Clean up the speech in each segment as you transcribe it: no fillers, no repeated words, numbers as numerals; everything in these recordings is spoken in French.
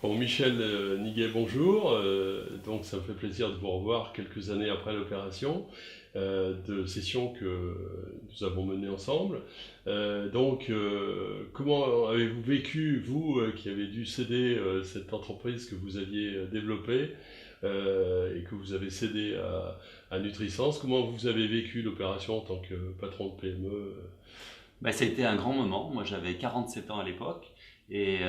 Bon, Michel Niguet, bonjour. Donc, ça me fait plaisir de vous revoir quelques années après l'opération de session que nous avons menée ensemble. Comment avez-vous vécu, vous qui avez dû céder cette entreprise que vous aviez développée et que vous avez cédé à Nutrisens? Comment vous avez vécu l'opération en tant que patron de PME? Ça a été un grand moment. Moi, j'avais 47 ans à l'époque. Et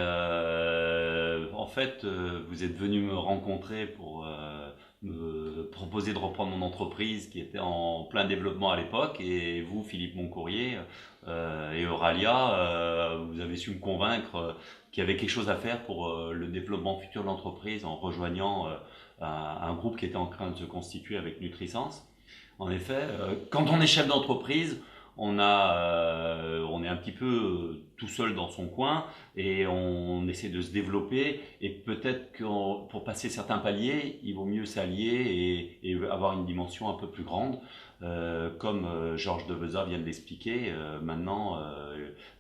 en fait, vous êtes venu me rencontrer pour me proposer de reprendre mon entreprise qui était en plein développement à l'époque. Et vous, Philippe Moncourrier et Euralia, vous avez su me convaincre qu'il y avait quelque chose à faire pour le développement futur de l'entreprise en rejoignant un groupe qui était en train de se constituer avec Nutrisens. En effet, quand on est chef d'entreprise, on est un petit peu tout seul dans son coin et on essaie de se développer, et peut-être que pour passer certains paliers, il vaut mieux s'allier et avoir une dimension un peu plus grande. Comme Georges Deveza vient de l'expliquer, maintenant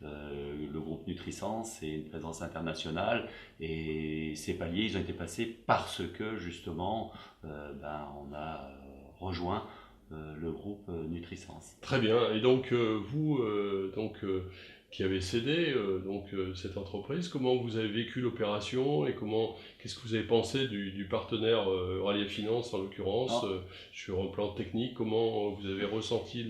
le groupe Nutrisens est une présence internationale, et ces paliers ils ont été passés parce que justement on a rejoint le groupe Nutrisens. Très bien. Et donc, vous, qui avez cédé cette entreprise, comment vous avez vécu l'opération et qu'est-ce que vous avez pensé du partenaire Euralia Finance en l'occurrence, Ah, sur un plan technique? Comment vous avez ressenti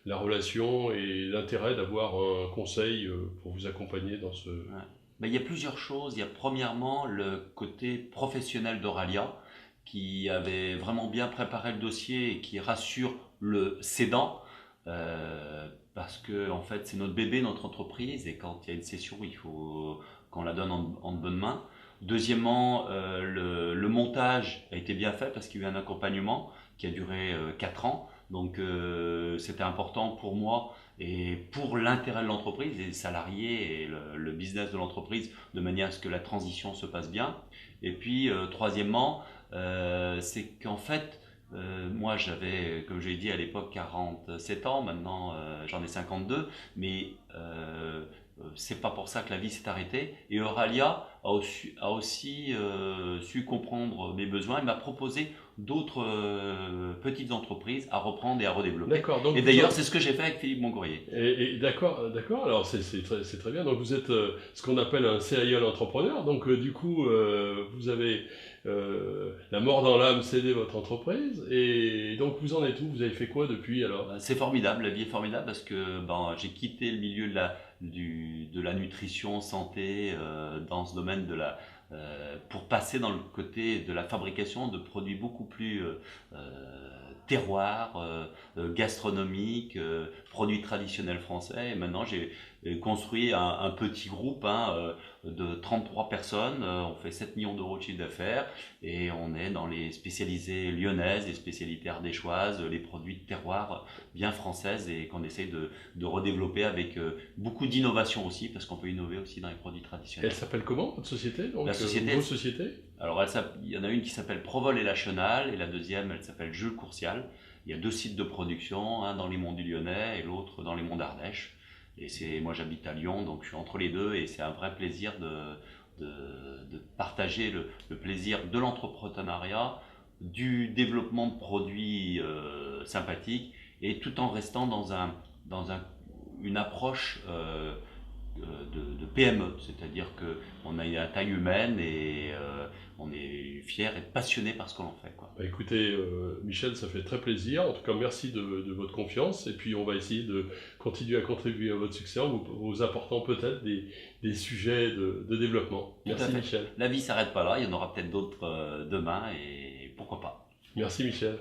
la relation et l'intérêt d'avoir un conseil pour vous accompagner dans ce... ouais. Il y a plusieurs choses. Il y a premièrement le côté professionnel d'Euralia, qui avait vraiment bien préparé le dossier et qui rassure le cédant, parce que en fait c'est notre bébé, notre entreprise, et quand il y a une cession, il faut qu'on la donne en de bonnes mains. Deuxièmement, le montage a été bien fait parce qu'il y a eu un accompagnement qui a duré 4 ans. Donc c'était important pour moi et pour l'intérêt de l'entreprise, les salariés et le business de l'entreprise, de manière à ce que la transition se passe bien. Et puis troisièmement, c'est qu'en fait, moi j'avais, comme je l'ai dit à l'époque, 47 ans, maintenant j'en ai 52, mais c'est pas pour ça que la vie s'est arrêtée. Et Euralia a aussi su comprendre mes besoins et m'a proposé d'autres petites entreprises à reprendre et à redévelopper. D'accord, donc Et vous, d'ailleurs, c'est ce que j'ai fait avec Philippe Moncourrier. d'accord. Alors c'est très bien. Donc vous êtes ce qu'on appelle un serial entrepreneur. Donc du coup, vous avez la mort dans l'âme cédé votre entreprise. Et donc vous en êtes où? Vous avez fait quoi depuis alors? C'est formidable, la vie est formidable parce que j'ai quitté le milieu de la nutrition, santé, dans ce domaine pour passer dans le côté de la fabrication de produits beaucoup plus terroirs, gastronomiques, produits traditionnels français. Et maintenant, j'ai construit un petit groupe de 33 personnes. On fait 7 millions d'euros de chiffre d'affaires et on est dans les spécialisés lyonnaises, les spécialités ardéchoises, les produits de terroir bien françaises, et qu'on essaie de redévelopper avec beaucoup d'innovation aussi, parce qu'on peut innover aussi dans les produits traditionnels. Elle s'appelle comment votre société? Donc La société, vos sociétés? alors il y en a une qui s'appelle Provol et la Chenal, et la deuxième elle s'appelle Jules Courcial. Il y a 2 sites de production, un dans les monts du Lyonnais et l'autre dans les monts d'Ardèche. Et moi j'habite à Lyon, donc je suis entre les deux, et c'est un vrai plaisir de partager le plaisir de l'entrepreneuriat, du développement de produits sympathiques, et tout en restant une approche de PME, c'est-à-dire qu'on a une taille humaine et on est fier et passionné par ce que l'on fait, quoi. Bah, écoutez, Michel, ça fait très plaisir. En tout cas, merci de votre confiance. Et puis, on va essayer de continuer à contribuer à votre succès en vous apportant peut-être des sujets de développement. Tout à Merci, fait. Michel. La vie s'arrête pas là, il y en aura peut-être d'autres demain, et pourquoi pas. Merci, Michel.